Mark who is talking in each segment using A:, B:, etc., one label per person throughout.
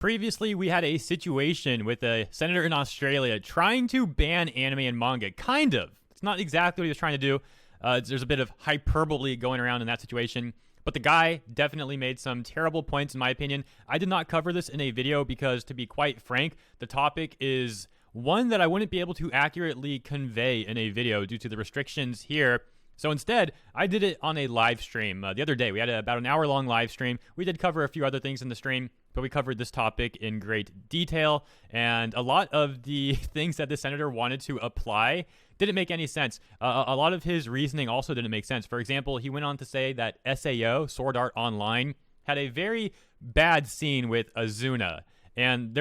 A: Previously, we had a situation with a senator in Australia trying to ban anime and manga. Kind of. It's not exactly what he was trying to do. There's a bit of hyperbole going around in that situation. But the guy definitely made some terrible points, in my opinion. I did not cover this in a video because, to be quite frank, the topic is one that I wouldn't be able to accurately convey in a video due to the restrictions here. So instead, I did it on a live stream the other day. We had about an hour-long live stream. We did cover a few other things in the stream, but we covered this topic in great detail. And a lot of the things that the senator wanted to apply didn't make any sense. A lot of his reasoning also didn't make sense. For example, he went on to say that SAO, Sword Art Online, had a very bad scene with Azuna. And he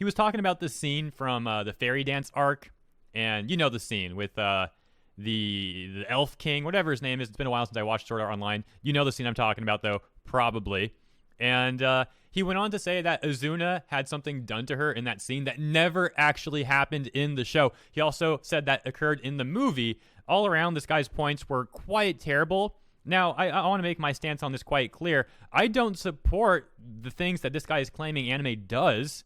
A: was talking about the scene from the Fairy Dance arc. And you know the scene with the Elf King, whatever his name is. It's been a while since I watched Sword Art Online. You know the scene I'm talking about, though, probably. And he went on to say that Azuna had something done to her in that scene that never actually happened in the show. He also said that occurred in the movie. All around, this guy's points were quite terrible. Now, I want to make my stance on this quite clear. I don't support the things that this guy is claiming anime does.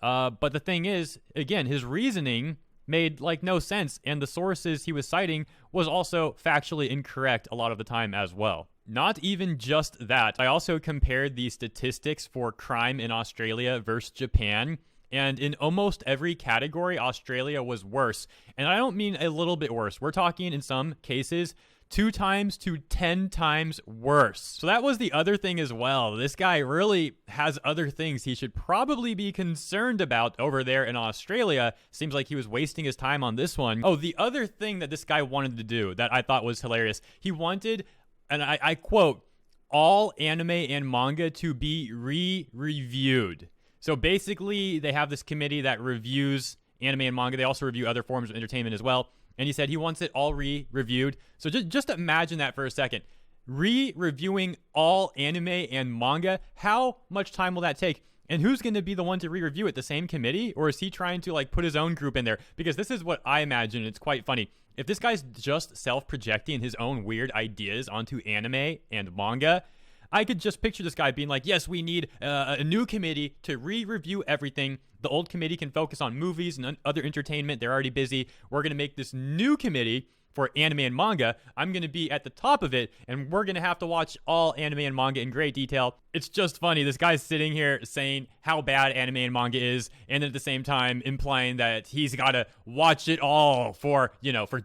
A: But the thing is, again, his reasoning made no sense, and the sources he was citing was also factually incorrect a lot of the time as well. Not even just that, I also compared the statistics for crime in Australia versus Japan, and in almost every category, Australia was worse. And I don't mean a little bit worse. We're talking, in some cases, 2 times to 10 times worse. So that was the other thing as well. This guy really has other things he should probably be concerned about over there in Australia. Seems like he was wasting his time on this one. Oh, the other thing that this guy wanted to do that I thought was hilarious. He wanted, and I quote, all anime and manga to be re-reviewed. So basically, they have this committee that reviews anime and manga. They also review other forms of entertainment as well. And he said he wants it all re-reviewed. So just imagine that for a second. Re-reviewing all anime and manga. How much time will that take? And who's going to be the one to re-review it? The same committee? Or is he trying to put his own group in there? Because this is what I imagine. It's quite funny. If this guy's just self-projecting his own weird ideas onto anime and manga, I could just picture this guy being like, yes, we need a new committee to re-review everything. The old committee can focus on movies and other entertainment. They're already busy. We're going to make this new committee for anime and manga. I'm going to be at the top of it, and we're going to have to watch all anime and manga in great detail. It's just funny. This guy's sitting here saying how bad anime and manga is, and then at the same time implying that he's got to watch it all for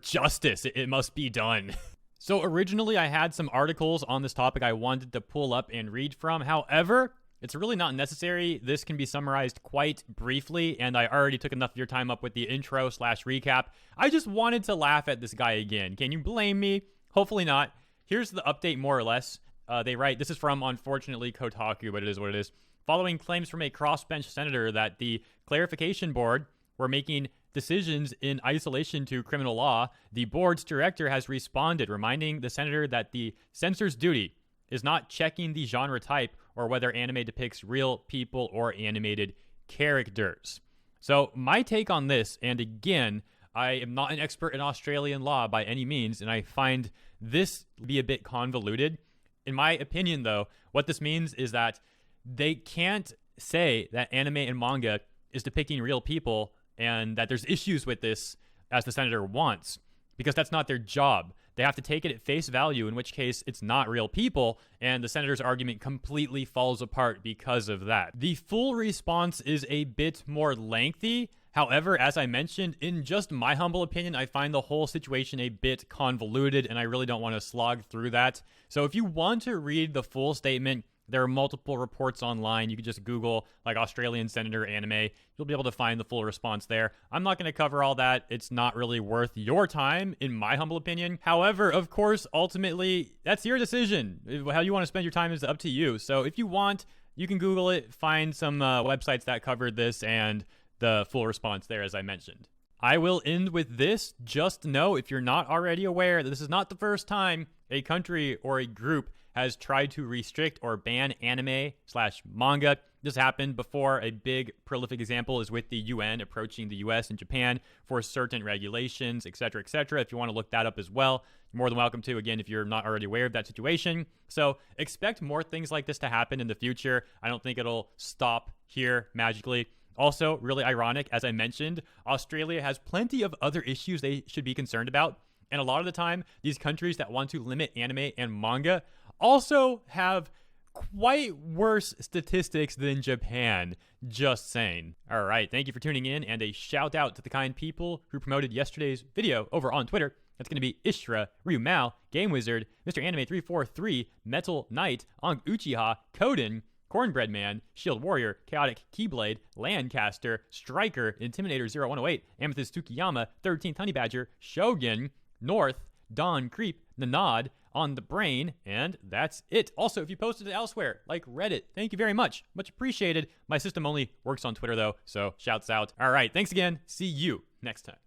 A: justice. It must be done. So originally I had some articles on this topic I wanted to pull up and read from. However, it's really not necessary. This can be summarized quite briefly, and I already took enough of your time up with the intro/recap. I just wanted to laugh at this guy again. Can you blame me? Hopefully not. Here's the update more or less. They write, this is from, unfortunately, Kotaku, but it is what it is. Following claims from a crossbench senator that the clarification board were making decisions in isolation to criminal law, the board's director has responded, reminding the senator that the censor's duty is not checking the genre type or whether anime depicts real people or animated characters. So my take on this, and again, I am not an expert in Australian law by any means, and I find this to be a bit convoluted. In my opinion, though, what this means is that they can't say that anime and manga is depicting real people and that there's issues with this as the senator wants, because that's not their job. They have to take it at face value, in which case it's not real people, and the senator's argument completely falls apart because of that. The full response is a bit more lengthy. However, as I mentioned, in just my humble opinion, I find the whole situation a bit convoluted, and I really don't want to slog through that. So if you want to read the full statement, there are multiple reports online. You can just Google Australian Senator anime. You'll be able to find the full response there. I'm not going to cover all that. It's not really worth your time, in my humble opinion. However, of course, ultimately, that's your decision. How you want to spend your time is up to you. So if you want, you can Google it, find some websites that covered this, and the full response there, as I mentioned. I will end with this. Just know, if you're not already aware, that this is not the first time a country or a group has tried to restrict or ban anime/manga. This happened before. A big prolific example is with the UN approaching the US and Japan for certain regulations, etc., etc. If you want to look that up as well, you're more than welcome to, again, if you're not already aware of that situation. So expect more things like this to happen in the future. I don't think it'll stop here magically. Also, really ironic, as I mentioned, Australia has plenty of other issues they should be concerned about. And a lot of the time, these countries that want to limit anime and manga also have quite worse statistics than Japan. Just saying. All right, thank you for tuning in, and a shout out to the kind people who promoted yesterday's video over on Twitter. That's going to be Ishtra, Ryu Mao, Game Wizard, Mr. Anime 343, Metal Knight, Ong Uchiha, Koden, Cornbread Man, Shield Warrior, Chaotic Keyblade, Landcaster, Striker, Intimidator 0108, Amethyst Tsukiyama, 13th Honey Badger, Shogun, North, Dawn Creep, Nanad, On the Brain, and that's it. Also, if you posted it elsewhere, like Reddit, thank you very much. Much appreciated. My system only works on Twitter, though, so shouts out. All right, thanks again. See you next time.